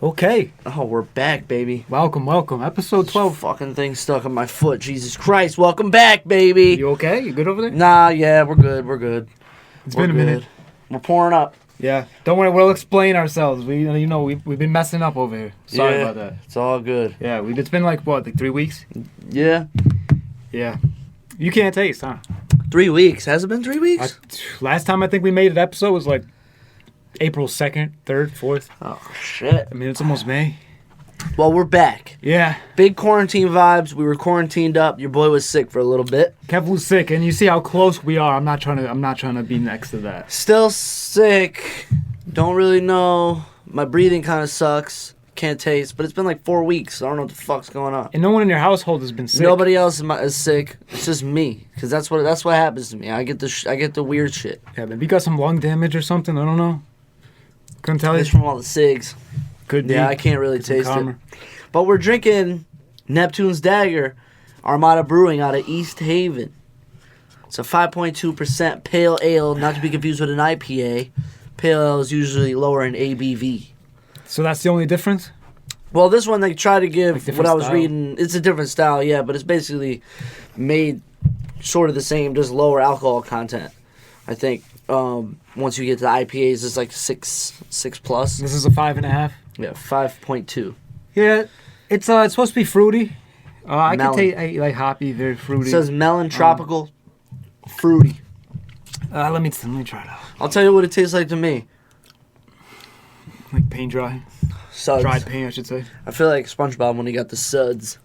Okay. Oh, we're back, baby. Welcome. Episode 12. Fucking thing stuck on my foot. Jesus Christ. Welcome back, baby. You okay? You good over there? Nah, yeah, we're good. It's been a minute. We're pouring up. Yeah. Don't worry, we'll explain ourselves. We've been messing up over here. Sorry about that. It's all good. Yeah, it's been like 3 weeks? Yeah. Yeah. You can't taste, huh? 3 weeks. Has it been 3 weeks? Last time I think we made an episode was like April 2nd, 3rd, 4th. Oh, shit. I mean, it's almost May. Well, we're back. Yeah. Big quarantine vibes. We were quarantined up. Your boy was sick for a little bit. Kev was sick, and you see how close we are. I'm not trying to be next to that. Still sick. Don't really know. My breathing kind of sucks. Can't taste. But it's been like 4 weeks. So I don't know what the fuck's going on. And no one in your household has been sick. Nobody else is sick. It's just me, because that's what happens to me. I get the weird shit. Yeah, maybe you got some lung damage or something. I don't know. Couldn't tell you. It's from all the cigs. Could be. Yeah, I can't really taste it. But we're drinking Neptune's Dagger, Armada Brewing out of East Haven. It's a 5.2% pale ale, not to be confused with an IPA. Pale ale is usually lower in ABV. So that's the only difference? Well, this one they try to give, like what I was style. reading, it's a different style, yeah, but it's basically made sort of the same, just lower alcohol content, I think. Once you get to the IPAs, it's like 6 plus. This is a 5.5. Yeah, 5.2. Yeah, it's supposed to be fruity. I can Melon. taste like hoppy, very fruity. It says melon, tropical, fruity. Let me try it out. I'll tell you what it tastes like to me. Like paint dry, Suds. dried paint, I should say. I feel like SpongeBob when he got the suds.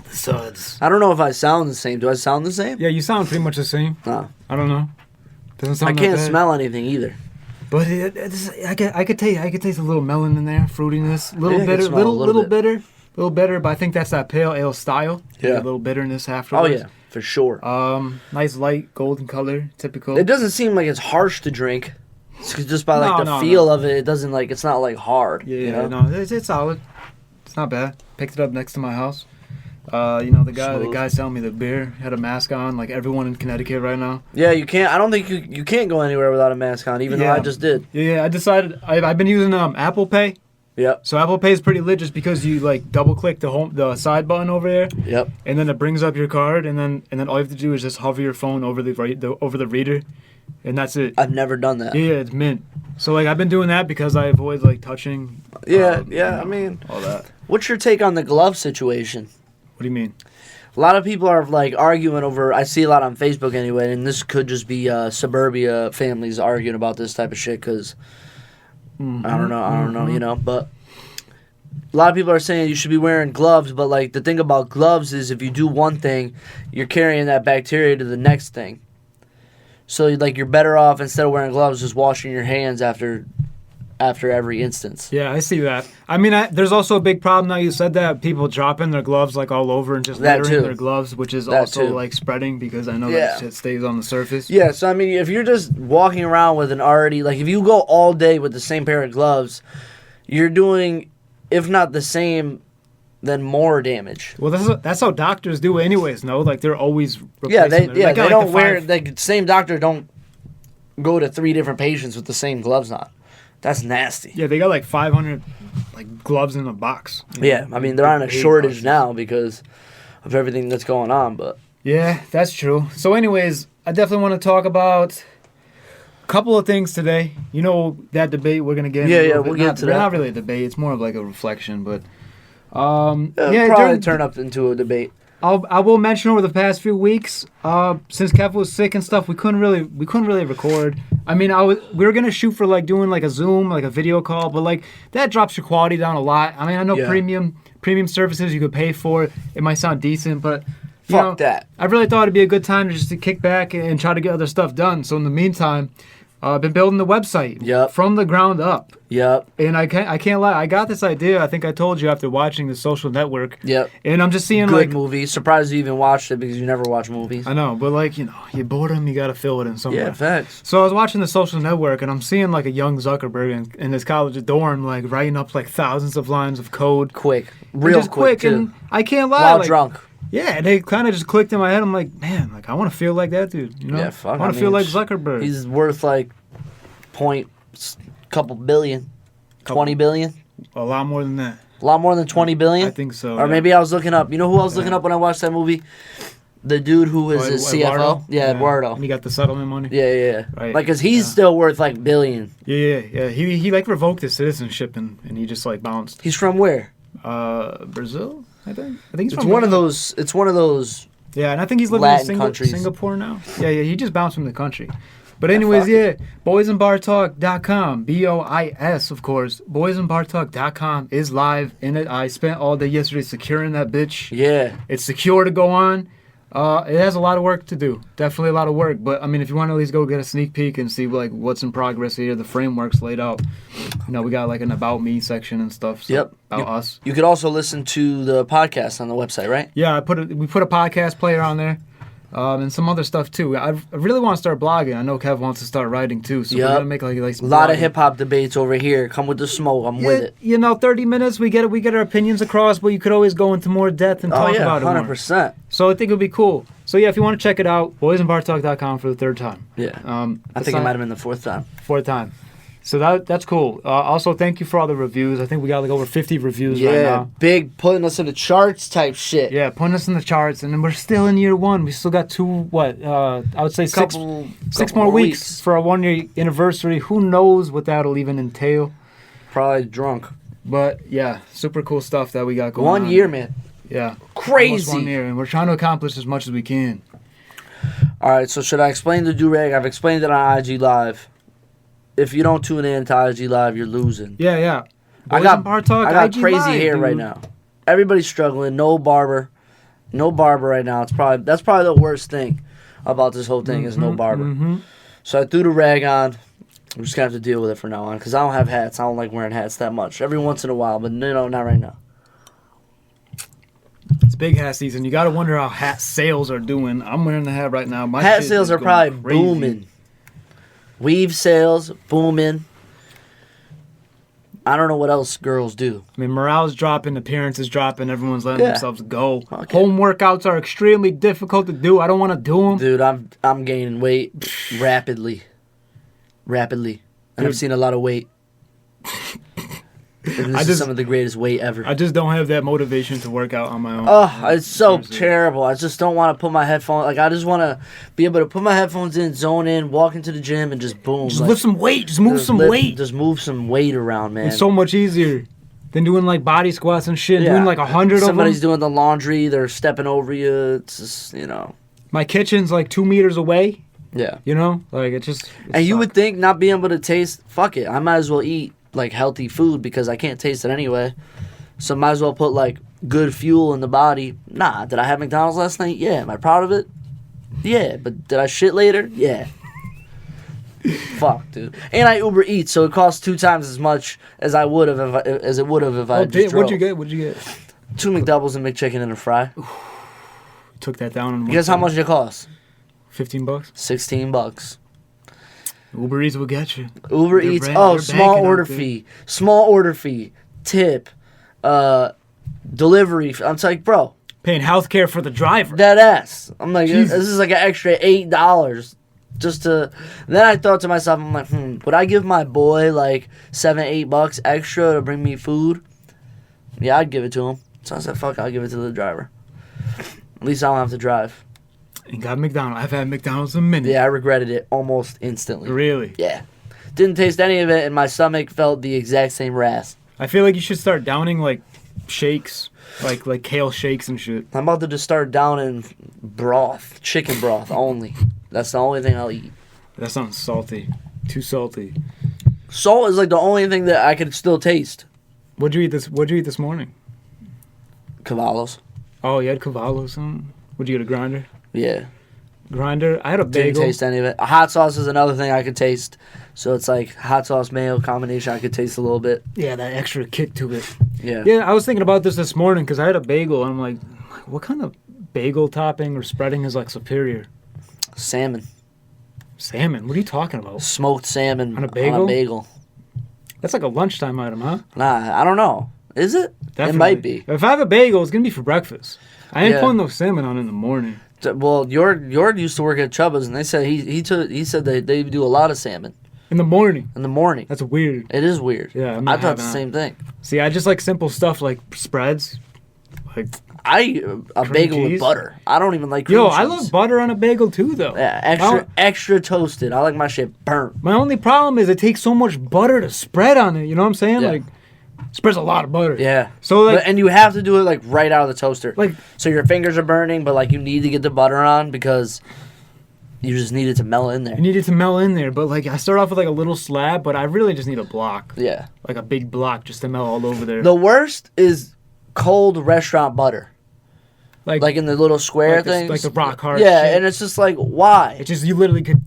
The suds. I don't know if I sound the same. Do I sound the same? Yeah, you sound pretty much the same. No. I don't know. Doesn't sound. I can't that bad. smell anything either. But I could taste a little melon in there, fruitiness, little Yeah, I could bitter, smell a little little bitter. But I think that's that pale ale style. Yeah. A little bitterness Oh afterwards. yeah, for sure. Nice light golden color, typical. It doesn't seem like it's harsh to drink. It's just by like the feel of it, it doesn't like it's not like hard. Yeah, you know? no, it's solid. It's not bad. Picked it up next to my house. The guy selling me the beer had a mask on, like everyone in Connecticut right now. Yeah, you can't. I don't think you can't go anywhere without a mask on, even though I just did. Yeah, I decided I've been using Apple Pay. Yep. So Apple Pay is pretty lit just because you like double click the side button over there. Yep. And then it brings up your card, and then all you have to do is just hover your phone over the reader, and that's it. I've never done that. Yeah, it's mint. So like I've been doing that because I avoid like touching. Yeah. I mean, all that. what's your take on the glove situation? What do you mean? A lot of people are like arguing over. I see a lot on Facebook anyway, and this could just be suburbia families arguing about this type of shit because I don't know, you know. But a lot of people are saying you should be wearing gloves, but like the thing about gloves is if you do one thing, you're carrying that bacteria to the next thing. So like you're better off instead of wearing gloves, just washing your hands after every instance. Yeah, I see that. I mean, there's also a big problem now. You said that people dropping their gloves like all over and just littering their gloves, which is also like spreading because I know that shit stays on the surface. Yeah, so I mean, if you're just walking around with an already, like if you go all day with the same pair of gloves, you're doing, if not the same, then more damage. Well, that's how doctors do anyways, no? Like they're always replacing they don't wear, the same doctor don't go to 3 different patients with the same gloves on. That's nasty. Yeah, they got like 500 like gloves in a box. Yeah, I mean they're on a shortage now because of everything that's going on. But yeah, that's true. So, anyways, I definitely want to talk about a couple of things today. You know that debate we're gonna get. We'll get to that. Not really a debate. It's more of like a reflection, but probably turn up into a debate. I will mention over the past few weeks, since Kev was sick and stuff, we couldn't really record. I mean, we were gonna shoot for like doing like a Zoom, like a video call, but like that drops your quality down a lot. I mean, I know premium services you could pay for. It might sound decent, but fuck that. I really thought it'd be a good time just to kick back and try to get other stuff done. So in the meantime, I've been building the website from the ground up. Yep. And I can't lie. I got this idea. I think I told you after watching The Social Network. Yep. And I'm just seeing good movie. Surprised you even watched it because you never watch movies. I know, but like you boredom, you gotta fill it in somewhere. Yeah, facts. So I was watching The Social Network, and I'm seeing like a young Zuckerberg in his college dorm, like writing up like thousands of lines of code. Quick, real quick too. And I can't lie. While like, drunk. Yeah, and it kind of just clicked in my head. I'm like, man, like I want to feel like that dude. You know? Yeah, fuck. I want to feel like Zuckerberg. He's worth like couple billion, 20 billion. A lot more than that. A lot more than 20 billion? I think so. Or maybe I was looking up. You know who I was looking up when I watched that movie? The dude who was his CFO. Eduardo? Yeah, Eduardo. And he got the settlement money. Yeah. Right. Like, because he's still worth, like, billion. Yeah. He like, revoked his citizenship, and he just, like, bounced. He's from where? Brazil, I think. I think he's It's from one of Brazil. those... It's one of those... Yeah, and I think he's living Latin in countries. Singapore now. Yeah, he just bounced from the country. But anyways, boysandbartalk.com, BOIS, of course. Boysandbartalk.com is live in it. I spent all day yesterday securing that bitch. Yeah. It's secure to go on. It has a lot of work to do. Definitely a lot of work. But, I mean, if you want to at least go get a sneak peek and see, like, what's in progress here, the framework's laid out. You know, we got, like, an About Me section and stuff. So Yep. About us. You could also listen to the podcast on the website, right? Yeah, we put a podcast player on there. And some other stuff too. I really want to start blogging. I know Kev wants to start writing too, so we're gonna make like some a lot of blogging. hip hop debates over here. Come with the smoke. I'm with it. You know, 30 minutes we get our opinions across, but you could always go into more depth and talk about it more. 100%. So I think it'll be cool. So yeah, if you want to check it out, boysandbartalk.com for the third time. Yeah. I think it might have been the fourth time. Fourth time. So that's cool. Also, thank you for all the reviews. I think we got like over 50 reviews right now. Big putting us in the charts type shit. Yeah, putting us in the charts, and then we're still in year one. We still got I would say six more weeks for our 1 year anniversary. Who knows what that'll even entail? Probably drunk. But yeah, super cool stuff that we got going on. 1 year, man. Yeah. Crazy. Almost 1 year, and we're trying to accomplish as much as we can. All right, so should I explain the do-rag? I've explained it on IG Live. If you don't tune in to IG Live, you're losing. Yeah. I got IG crazy Live, hair dude. right now. Everybody's struggling. No barber right now. That's probably the worst thing about this whole thing is no barber. Mm-hmm. So I threw the rag on. I'm just gonna have to deal with it from now on because I don't have hats. I don't like wearing hats that much. Every once in a while, but no, not right now. It's big hat season. You gotta wonder how hat sales are doing. I'm wearing the hat right now. My Hat shit sales is are going probably crazy. booming. Weave sales booming. I don't know what else girls do. I mean, morale's dropping, appearances dropping, everyone's letting Yeah. themselves go. Okay. Home workouts are extremely difficult to do. I don't want to do them. Dude, I'm gaining weight rapidly. And I've Dude. seen a lot of weight. And this is some of the greatest weight ever. I just don't have that motivation to work out on my own. Oh, it's so Seriously. terrible. I just don't want to put my headphones... Like, I just want to be able to put my headphones in, zone in, walk into the gym, and just boom. Just like, lift some weight. Just move some weight. Just move some weight around, man. It's so much easier than doing like body squats and shit. Doing like 100 of them. Somebody's doing the laundry. They're stepping over you. It's just, My kitchen's like 2 meters away. Yeah. You know? Like, it just... And you would think not being able to taste... Fuck it. I might as well eat, like, healthy food because I can't taste it anyway. So might as well put, like, good fuel in the body. Nah. Did I have McDonald's last night? Yeah. Am I proud of it? Yeah. But did I shit later? Yeah. Fuck, dude. And I Uber Eats, so it costs 2 times as much as it would have if I just drove. What'd you get? 2 McDoubles and McChicken and a fry. Took that down. Guess how much it costs? $15. $16. Uber Eats will get you. Uber They're Eats. they're Oh, banking small out order there. fee. Small order fee. Tip. Delivery. I'm like, bro, Paying healthcare for the driver. dead ass. I'm like, Jesus. this is like an extra $8 just to. Then I thought to myself, I'm like, would I give my boy like $7-8 extra to bring me food? Yeah, I'd give it to him. So I said, fuck, I'll give it to the driver. At least I don't have to drive. And got McDonald's. I've had McDonald's a minute. Yeah, I regretted it almost instantly. Really? Yeah. Didn't taste any of it, and my stomach felt the exact same wrath. I feel like you should start downing like shakes, like kale shakes and shit. I'm about to just start downing broth, chicken broth only. That's the only thing I'll eat. That sounds salty. Too salty. Salt is like the only thing that I can still taste. What'd you eat this morning? Cavallos. Oh, you had Cavallo something? Would you get a grinder? Yeah. Grinder? I had a Didn't bagel. taste any of it. Hot sauce is another thing I could taste. So it's like hot sauce mayo combination I could taste a little bit. Yeah, that extra kick to it. Yeah. Yeah, I was thinking about this morning because I had a bagel and I'm like, what kind of bagel topping or spreading is like superior? Salmon. Salmon? What are you talking about? Smoked salmon On a bagel? bagel. That's like a lunchtime item, huh? Nah, I don't know. Is it? Definitely. It might be. If I have a bagel, it's gonna be for breakfast. I ain't Yeah. putting no salmon on in the morning. Well, Yord used to work at Chubba's, and they said he said they do a lot of salmon. In the morning. In the morning. That's weird. It is weird. Yeah, I thought the same thing. See, I just like simple stuff like spreads. Like A bagel cheese. with butter. I don't even like cream Yo, cheese. I love butter on a bagel too, though. Yeah, extra toasted. I like my shit burnt. My only problem is it takes so much butter to spread on it. You know what I'm saying? Yeah. Like, spreads a lot of butter. Yeah. So like, and you have to do it like right out of the toaster. Like, so your fingers are burning, but like you need to get the butter on because you just need it to melt in there. you need it to melt in there, but like I start off with like a little slab, but I really just need a block. Yeah. Like a big block just to melt all over there. The worst is cold restaurant butter. Like in the little square things. Like the rock hard Yeah, shit. and it's just like, why? It just, you literally could.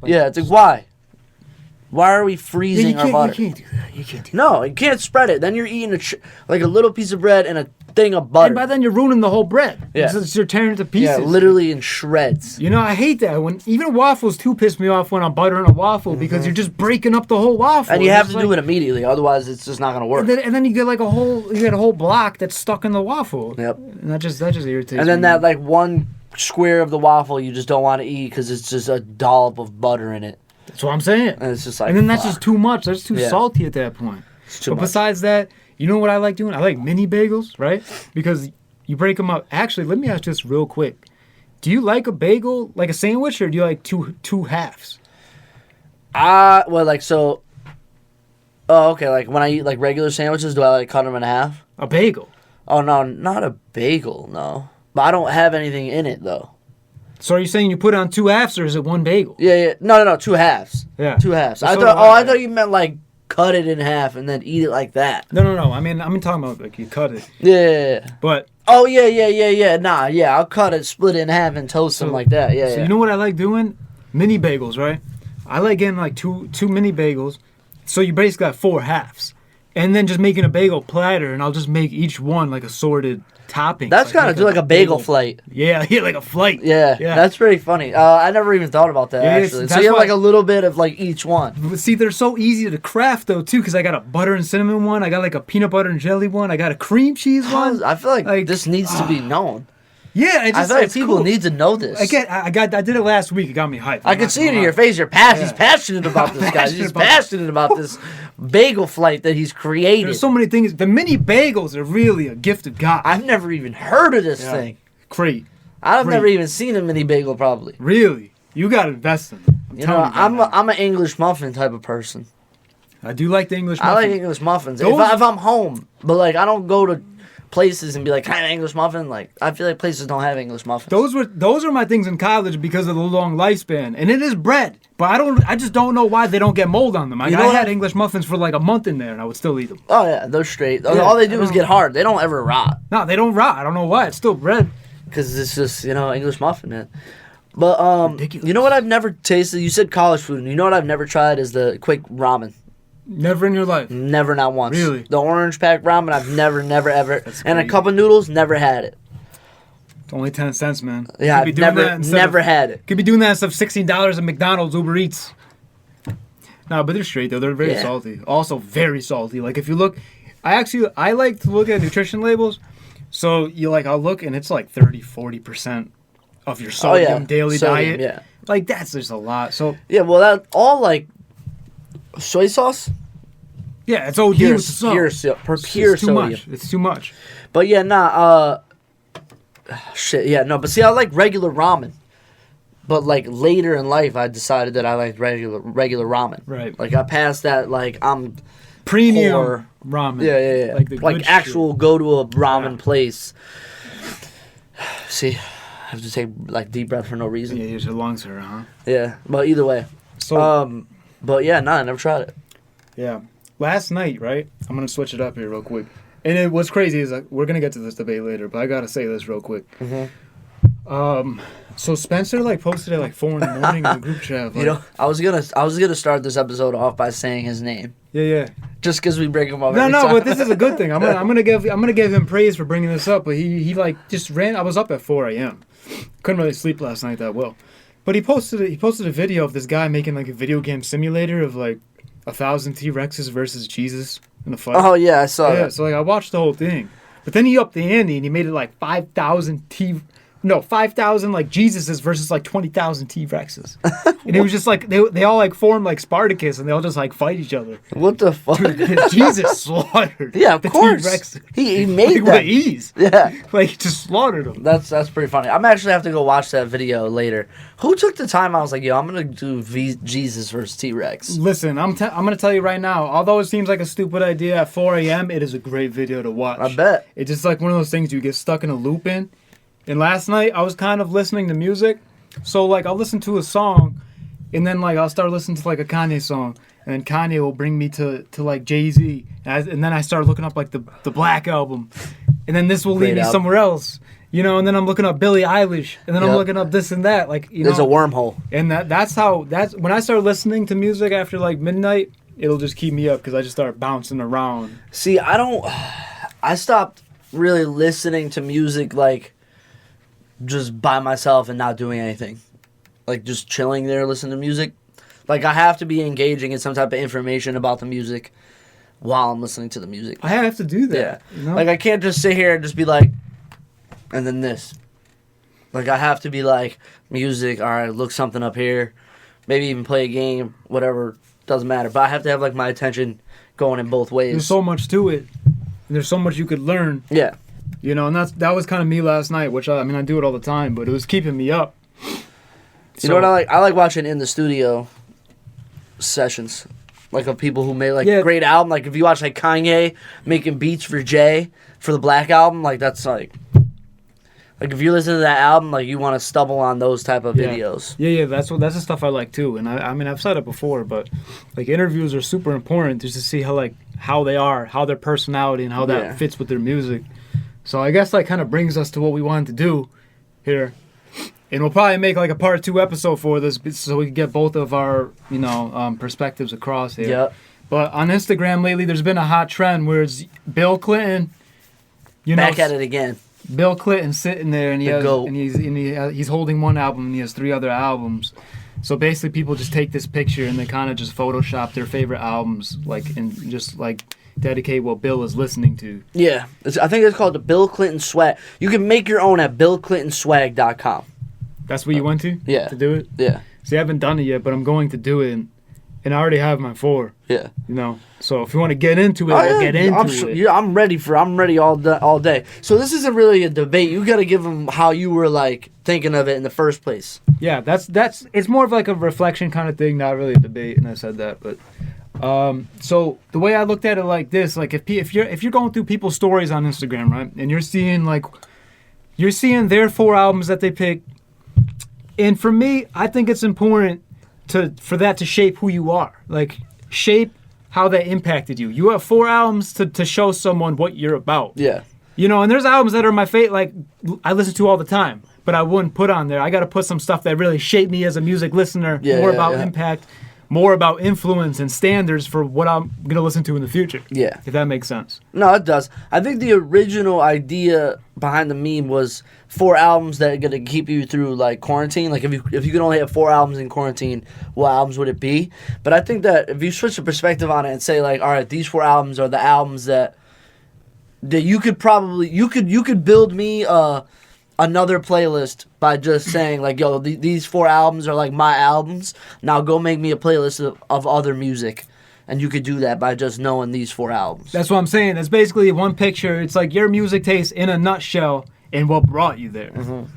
Like, yeah, it's like, why? Why are we freezing our butter? You can't do that. You can't do that. No, you can't spread it. Then you're eating like a little piece of bread and a thing of butter. And by then you're ruining the whole bread. Yeah. You're tearing it to pieces. Yeah, literally in shreds. You know, I hate that. When even waffles too piss me off when I'm buttering a waffle because you're just breaking up the whole waffle. And you have to do it immediately, otherwise it's just not gonna work. And then you get like a whole block that's stuck in the waffle. Yep. And that just irritates me. And then that like one square of the waffle you just don't want to eat because it's just a dollop of butter in it. That's what I'm saying. And it's just like, and then that's fuck. just too much. That's too Yeah. salty at that point. It's too But much. besides that, you know what I like doing? I like mini bagels, right? Because you break them up. Actually, let me ask this real quick. Do you like a bagel like a sandwich, or do you like two halves? Well, like, so... Oh, okay, like, when I eat, like, regular sandwiches, do I, like, cut them in half? A bagel. Oh, no, not a bagel, no. But I don't have anything in it, though. So are you saying you put it on two halves, or is it one bagel? Yeah. No, 2 halves. Yeah. 2 halves. So I thought you meant, like, cut it in half and then eat it like that. No. I mean, I'm talking about, like, you cut it. Yeah. But... Oh, yeah. Nah, yeah, I'll cut it, split it in half, and toast them like that. Yeah, So you know what I like doing? Mini bagels, right? I like getting, like, two mini bagels. So you basically got 4 halves. And then just making a bagel platter, and I'll just make each one, like, assorted toppings. That's kind of like a bagel flight. Yeah, like a flight. Yeah, that's pretty funny. I never even thought about that, actually. So you have, like, a little bit of, like, each one. But see, they're so easy to craft, though, too, because I got a butter and cinnamon one. I got, like, a peanut butter and jelly one. I got a cream cheese one. I feel like this needs to be known. Yeah, I feel like people need to know this. I did it last week. It got me hyped. I can see it in your face. He's passionate about this, guys. He's passionate about this bagel flight that he's created. There's so many things. The mini bagels are really a gift of God. I've never even heard of this thing. Great. I've never even seen a mini bagel, probably. Really? You got to invest in it. I'm an English muffin type of person. I do like the English muffins. I like English muffins. If I'm home, but like I don't go to places and be like, "Can I have an English muffin?" Like I feel like places don't have English muffins. Those are my things in college because of the long lifespan, and it is bread. But I just don't know why they don't get mold on them. I had English muffins for like a month in there, and I would still eat them. Oh yeah, they're straight. All they do is get hard. They don't ever rot. No, they don't rot. I don't know why. It's still bread. Because it's just English muffin, man. But Ridiculous. you know what I've never tasted? You said college food, and you know what I've never tried is the quick ramen. Never in your life. Never, not once. Really? The orange pack ramen, I've never, ever. That's And a crazy. cup of noodles, never had it. It's only 10 cents, man. Yeah, I've never had it. Could be doing that instead of $16 at McDonald's, Uber Eats. No, but they're straight though. They're very salty. Also very salty. Like if you look, I like to look at nutrition labels. So I'll look and it's like 30-40% of your sodium daily diet. Yeah. Like that's just a lot. So yeah, well that all like soy sauce. yeah, it's OD with the salt. Pure It's too sodium. much. It's too much. But yeah, shit, yeah, no. But see, I like regular ramen. But like later in life, I decided that I liked regular ramen. Right. Like I passed that. Like I'm Premium poor. ramen. Yeah. Like the like good actual shit. go to a ramen place. See, I have to take like deep breath for no reason. Yeah, your lungs hurt, huh? Yeah, but either way. So But yeah, I never tried it. yeah, last night, right? I'm gonna switch it up here real quick. And what's crazy is like we're gonna get to this debate later, but I gotta say this real quick. So Spencer like posted at like 4 in the morning in the group chat. Like, I was gonna start this episode off by saying his name. Yeah. Just because we bring him up. No, every time. but this is a good thing. I'm gonna give him praise for bringing this up. But he like just ran. I was up at 4 a.m. Couldn't really sleep last night that well. But he posted a video of this guy making like a video game simulator of like 1,000 T-Rexes versus Jesus in a fight. Oh yeah, I saw Yeah, that. so like I watched the whole thing. But then he upped the ante and he made it like 5,000 no, 5,000 like Jesuses versus like 20,000 T-Rexes. And it was just like they all like formed like Spartacus, and they all just like fight each other. What the fuck? Dude, Jesus slaughtered. Yeah, of the course. T-Rex. He made Like, that. with ease. Yeah. Like he just slaughtered them. That's pretty funny. I'm actually have to go watch that video later. Who took the time? I was like, yo, I'm gonna do Jesus versus T-Rex. Listen, I'm gonna tell you right now. Although it seems like a stupid idea at 4 a.m., it is a great video to watch. I bet. It's just like one of those things you get stuck in a loop in. And last night I was kind of listening to music, so like I'll listen to a song, and then like I'll start listening to like a Kanye song, and then Kanye will bring me to like Jay-Z, and then I start looking up like the Black album, and then this will lead me somewhere else, you know, and then I'm looking up Billie Eilish, and then I'm looking up this and that, like you know. There's a wormhole. And that's when I start listening to music after like midnight, it'll just keep me up because I just start bouncing around. See, I stopped really listening to music like just by myself and not doing anything. Like just chilling there listening to music. Like I have to be engaging in some type of information about the music while I'm listening to the music. I have to do that. Yeah. You know? Like I can't just sit here and just be like, and then this. Like I have to be like, music, alright, look something up here. Maybe even play a game, whatever, doesn't matter. But I have to have like my attention going in both ways. There's so much to it. And there's so much you could learn. Yeah. You know, and that was kind of me last night, which I mean I do it all the time, but it was keeping me up. You know what I like? I like watching in the studio sessions, like of people who made like great album. Like if you watch like Kanye making beats for Jay for the Black album, like that's like if you listen to that album, like you want to stumble on those type of videos. Yeah, that's the stuff I like too. And I mean I've said it before, but like interviews are super important just to see how they are, how their personality and how that fits with their music. So I guess that kind of brings us to what we wanted to do here. And we'll probably make like a part 2 episode for this so we can get both of our, you know, perspectives across here. Yep. But on Instagram lately, there's been a hot trend where it's Bill Clinton, you know, back at it again. Bill Clinton sitting there and he's holding one album and he has 3 other albums. So basically people just take this picture and they kind of just Photoshop their favorite albums like and just like dedicate what Bill is listening to. Yeah. I think it's called the Bill Clinton Swag. You can make your own at BillClintonSwag.com. That's what you went to? Yeah. To do it? Yeah. See, I haven't done it yet, but I'm going to do it, and I already have my 4. Yeah. You know, so if you want to get into it, we'll get into it. Yeah, I'm ready all day. So this isn't really a debate. You got to give them how you were like thinking of it in the first place. Yeah, that's it's more of like a reflection kind of thing, not really a debate. And I said that, but so the way I looked at it like this, like if you're going through people's stories on Instagram, right, and you're seeing their 4 albums that they picked. And for me, I think it's important for that to shape who you are. Like, shape how that impacted you. You have 4 albums to show someone what you're about. Yeah. You know, and there's albums that are my favorite, like, I listen to all the time, but I wouldn't put on there. I got to put some stuff that really shaped me as a music listener, more about impact, more about influence and standards for what I'm going to listen to in the future. Yeah. If that makes sense. No, it does. I think the original idea behind the meme was 4 albums that are going to keep you through like quarantine. Like if you could only have 4 albums in quarantine, what albums would it be? But I think that if you switch the perspective on it and say like, all right, these 4 albums are the albums that you could probably you could build me another playlist by just saying like, yo, these 4 albums are like my albums. Now go make me a playlist of other music. And you could do that by just knowing these 4 albums. That's what I'm saying. It's basically one picture. It's like your music taste in a nutshell and what brought you there. Mm-hmm.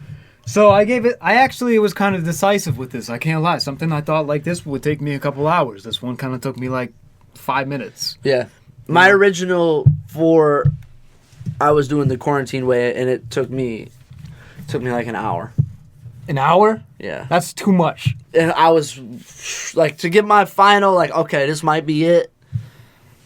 So I actually was kind of decisive with this. I can't lie. Something I thought like this would take me a couple hours. This one kind of took me like 5 minutes. Yeah. My original 4, I was doing the quarantine way, and it took me like an hour. An hour? Yeah. That's too much. And I was, like, to get my final, like, okay, this might be it.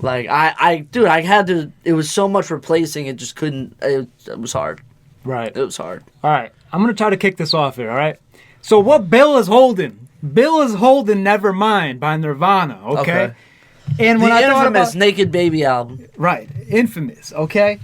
Like, I had to, it was so much replacing, it just couldn't, it was hard. Right. It was hard. All right. I'm going to try to kick this off here, all right? So what Bill is holding Nevermind by Nirvana, okay? And when the I thought infamous Naked Baby album. Right. Infamous, okay?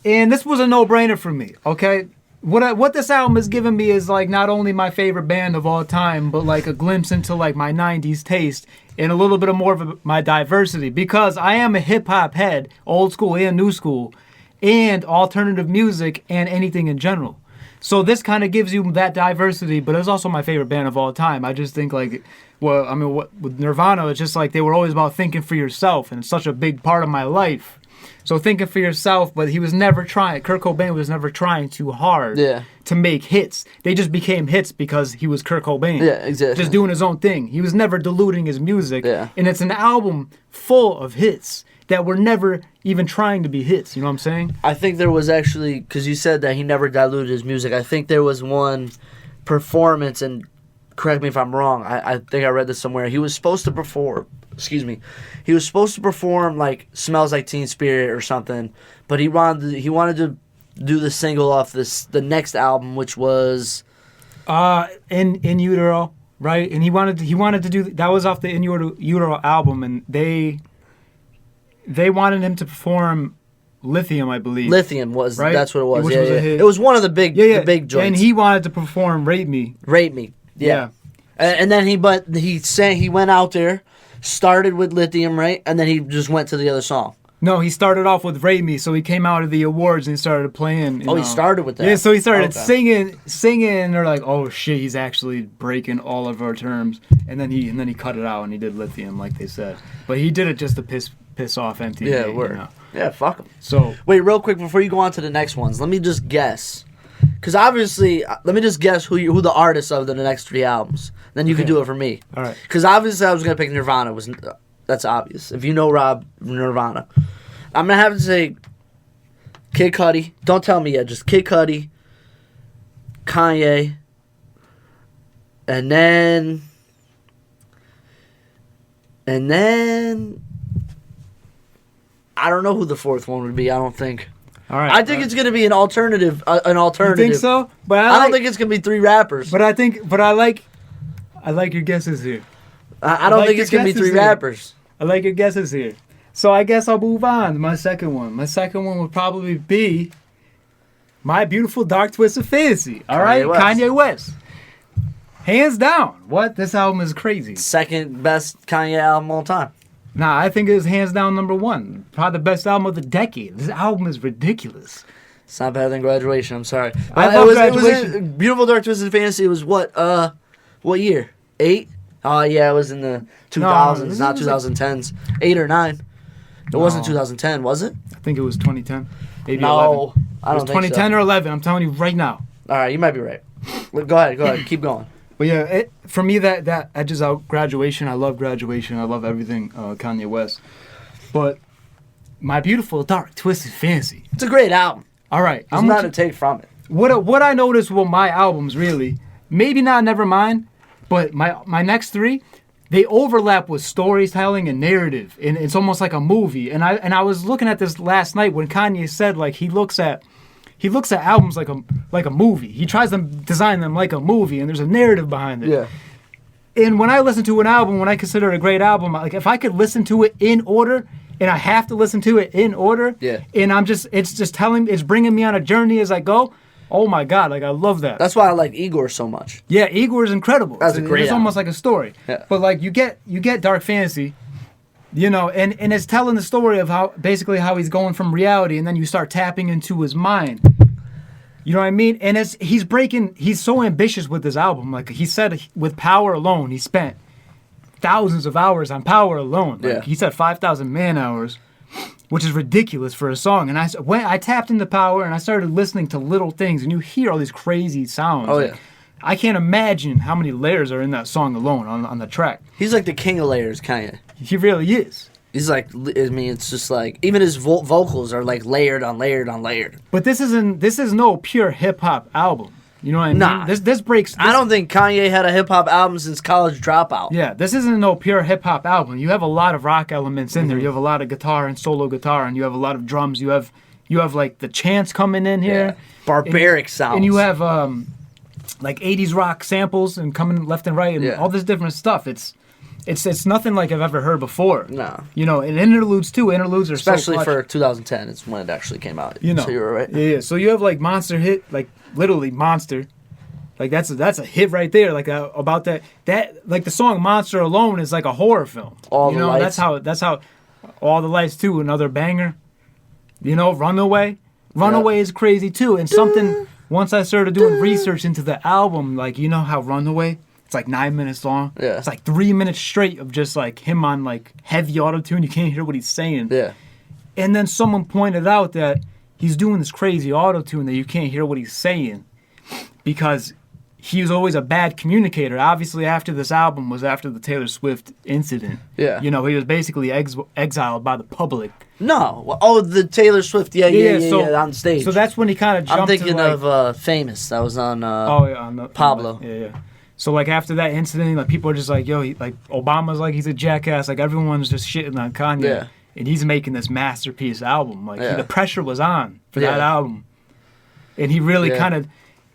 And this was a no-brainer for me, okay? What this album has given me is like not only my favorite band of all time, but like a glimpse into like my 90s taste and a little bit of more of my diversity, because I am a hip-hop head, old school and new school, and alternative music and anything in general. So this kind of gives you that diversity, but it's also my favorite band of all time. I just think like, well, I mean, with Nirvana, it's just like they were always about thinking for yourself, and it's such a big part of my life. So thinking for yourself, but he was never trying. Kurt Cobain was never trying too hard to make hits. They just became hits because he was Kurt Cobain. Yeah, exactly. Just doing his own thing. He was never diluting his music. Yeah. And it's an album full of hits that were never even trying to be hits. You know what I'm saying? I think there was actually, because you said that he never diluted his music, I think there was one performance, and correct me if I'm wrong, I think I read this somewhere. He was supposed to perform, he was supposed to perform like Smells Like Teen Spirit or something, but he wanted to do the single off the next album, which was In Utero, right? And he wanted to do that was off the In Utero album, and they wanted him to perform Lithium, I believe. Lithium was right? That's what it was. Which yeah, was yeah. a hit. It was one of the big joints. And he wanted to perform Rape Me. Rape Me. Yeah. And then he went out there, started with Lithium, right? And then he just went to the other song. No, he started off with Rape Me, so he came out of the awards and started playing. He started with that. Yeah, so he started singing, and they're like, "Oh shit, he's actually breaking all of our terms." And then he cut it out and he did Lithium, like they said. But he did it just to piss off MTV. Yeah, you know? Yeah, fuck him. So wait, real quick before you go on to the next ones, let me just guess. Because obviously, let me just guess who the artists of the next 3 albums. Then you can do it for me. All right. Because obviously I was going to pick Nirvana. That's obvious. If you know Rob, Nirvana. I'm going to have to say Kid Cudi. Don't tell me yet. Just Kid Cudi, Kanye, and then I don't know who the 4th one would be. I don't think. All right. I think it's going to be an alternative. You think so? But I don't think it's going to be 3 rappers. But I like your guesses here. I don't think it's going to be 3 rappers. I like your guesses here. So I guess I'll move on to my second one. My second one would probably be My Beautiful Dark Twisted Fantasy. All right? Kanye West. Hands down. What? This album is crazy. Second best Kanye album of all time. Nah, I think it is hands down number 1. Probably the best album of the decade. This album is ridiculous. It's not better than Graduation. I'm sorry. I love Graduation. It was Beautiful Dark Twisted Fantasy. It was what year? 8? Oh yeah, it was in the 2000s, not 2010s. 8 or 9. It wasn't 2010, was it? I think it was 2010. Maybe no, 11. I don't think so. It was 2010 or 11. I'm telling you right now. All right, you might be right. Go ahead. Keep going. But yeah, for me, that edges out Graduation. I love Graduation. I love everything Kanye West. But My Beautiful Dark Twisted Fantasy. It's a great album. All right. There's not to take from it. What I noticed with my albums, really, maybe not Nevermind, but my next 3, they overlap with storytelling and narrative. And it's almost like a movie. And I was looking at this last night when Kanye said, like, he looks at albums like a movie. He tries to design them like a movie, and there's a narrative behind it. Yeah. And when I listen to an album, when I consider it a great album, like if I could listen to it in order, and I have to listen to it in order, and it's bringing me on a journey as I go. Oh my God, like I love that. That's why I like Igor so much. Yeah, Igor is incredible. That's a great It's album. almost like a story. Yeah. But like you get Dark Fantasy, you know, and it's telling the story of how he's going from reality, and then you start tapping into his mind. You know what I mean? And he's so ambitious with this album. Like he said, with Power alone, he spent thousands of hours on Power alone. Like he said 5,000 man hours, which is ridiculous for a song. And I tapped into Power and I started listening to little things, and you hear all these crazy sounds. Oh, like, yeah. I can't imagine how many layers are in that song alone on the track. He's like the king of layers, Kanye. He really is. He's like, I mean, it's just like, even his vocals are like layered on layered on layered. But this is no pure hip hop album. You know what I mean? Nah. This breaks. I don't think Kanye had a hip hop album since College Dropout. Yeah, this isn't no pure hip hop album. You have a lot of rock elements in there. You have a lot of guitar and solo guitar, and you have a lot of drums. You have like the chants coming in here. Yeah. Barbaric sounds. And you have like 80s rock samples and coming left and right and all this different stuff. It's nothing like I've ever heard before. No. You know, and interludes too. Interludes are especially so for 2010. It's when it actually came out. You know. So you were right. Yeah. So you have like Monster hit, like literally Monster. Like that's a hit right there. Like about that like the song Monster alone is like a horror film. All the lights. That's how All the Lights too, another banger. You know, Runaway. Runaway is crazy too, and something once I started doing research into the album, like, you know how Runaway, it's like 9 minutes long. Yeah. It's like 3 minutes straight of just like him on like heavy auto-tune. You can't hear what he's saying. Yeah. And then someone pointed out that he's doing this crazy auto-tune that you can't hear what he's saying because he was always a bad communicator. Obviously, after this album was after the Taylor Swift incident. Yeah. You know, he was basically exiled by the public. No. Oh, the Taylor Swift. Yeah, on stage. So that's when he kind of jumped I'm thinking to, like, of Famous. That was on, on the, Pablo. Yeah. So, like, after that incident, like, people are just like, yo, like, Obama's like, he's a jackass. Like, everyone's just shitting on Kanye. Yeah. And he's making this masterpiece album. Like, Yeah. the pressure was on for that album. And he really kind of,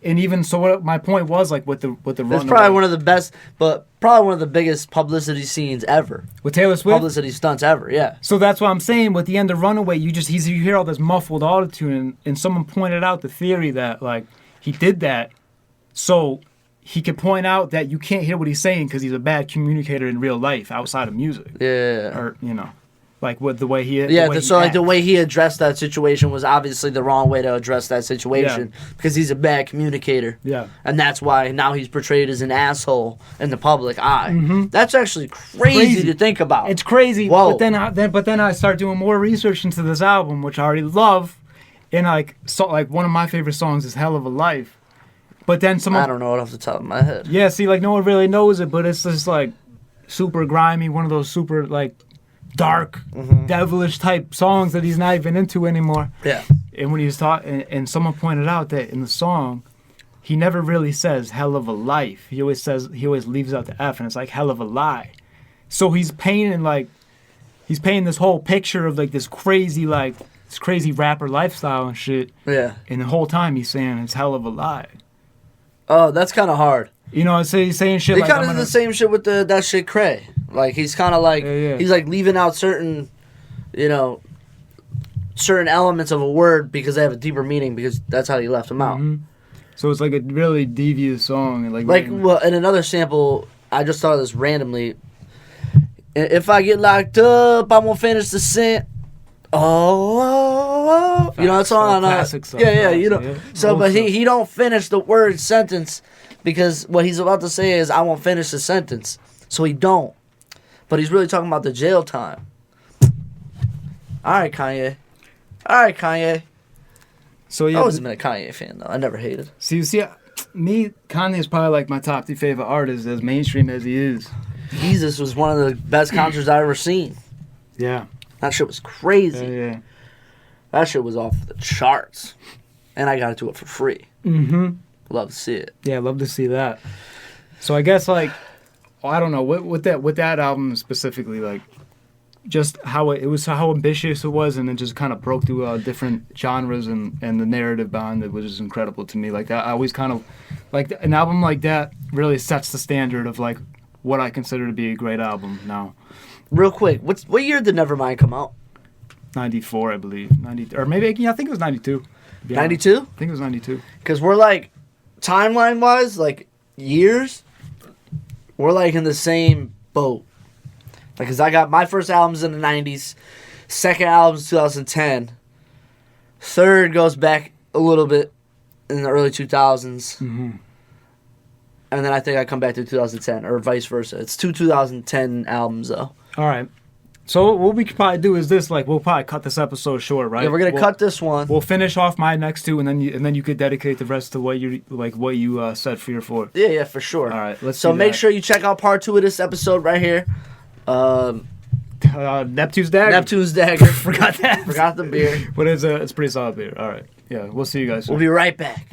and even, so what my point was, like, with the It's Runaway. probably one of the best, but probably one of the biggest publicity scenes ever. With Taylor Swift? Publicity stunts ever, yeah. So that's what I'm saying. With the end of Runaway, you hear all this muffled autotune, and someone pointed out the theory that, like, he did that so he could point out that you can't hear what he's saying because he's a bad communicator in real life outside of music. Yeah. Or, you know, like with the way he... The way he addressed that situation was obviously the wrong way to address that situation because he's a bad communicator. Yeah. And that's why now he's portrayed as an asshole in the public eye. Mm-hmm. That's actually crazy to think about. It's crazy. Whoa. But then I start doing more research into this album, which I already love, and like one of my favorite songs is "Hell of a Life." But then I don't know it off the top of my head. Yeah, see, like no one really knows it, but it's just like super grimy, one of those super like dark, devilish type songs that he's not even into anymore. Yeah. And when he was talking, and someone pointed out that in the song, he never really says "hell of a life." He always leaves out the F, and it's like "hell of a lie." So he's painting this whole picture of like this crazy rapper lifestyle and shit. Yeah. And the whole time he's saying it's hell of a lie. Oh, that's kind of hard. You know, he's saying shit They like... kind of do the same shit with that shit Cray. Like, he's kind of like... Yeah. He's like leaving out certain, certain elements of a word because they have a deeper meaning because that's how he left them out. Mm-hmm. So it's like a really devious song. Well, in another sample, I just thought of this randomly. If I get locked up, I won't finish the scent. Oh. You know that song? Classic song. Yeah, you know. Yeah. So, but he don't finish the word sentence because what he's about to say is, I won't finish the sentence. So he don't. But he's really talking about the jail time. All right, Kanye. So yeah, I wasn't a Kanye fan, though. I never hated. See, me, Kanye is probably like my top 3 favorite artists, as mainstream as he is. Jesus was one of the best concerts I've ever seen. Yeah. That shit was crazy. Yeah. That shit was off the charts. And I got to do it for free. Mm-hmm. Love to see it. Yeah, love to see that. So I guess, like, I don't know, with that album specifically, like, just how how ambitious it was, and it just kind of broke through different genres and the narrative behind it was just incredible to me. Like, that, I always kind of, like, an album like that really sets the standard of, like, what I consider to be a great album now. Real quick, what year did Nevermind come out? 94, I believe. 90, or maybe, I think it was 92. 92? I think it was 92. Because we're like, timeline-wise, like, years, we're like in the same boat. Like, because I got my first albums in the 90s, second album's 2010, third goes back a little bit in the early 2000s. Mm-hmm. And then I think I come back to 2010, or vice versa. It's 2010 albums, though. All right. So what we could probably do is this, like, we'll probably cut this episode short, right? Yeah, we're gonna cut this one. We'll finish off my next 2, and then you could dedicate the rest to what you said for your 4. Yeah, for sure. All right, let's. So do make that. sure you check out part 2 of this episode right here. Neptune's Dagger. Neptune's Dagger. Forgot that. Forgot the beer. But it's pretty solid beer. All right. Yeah, we'll see you guys soon. We'll be right back.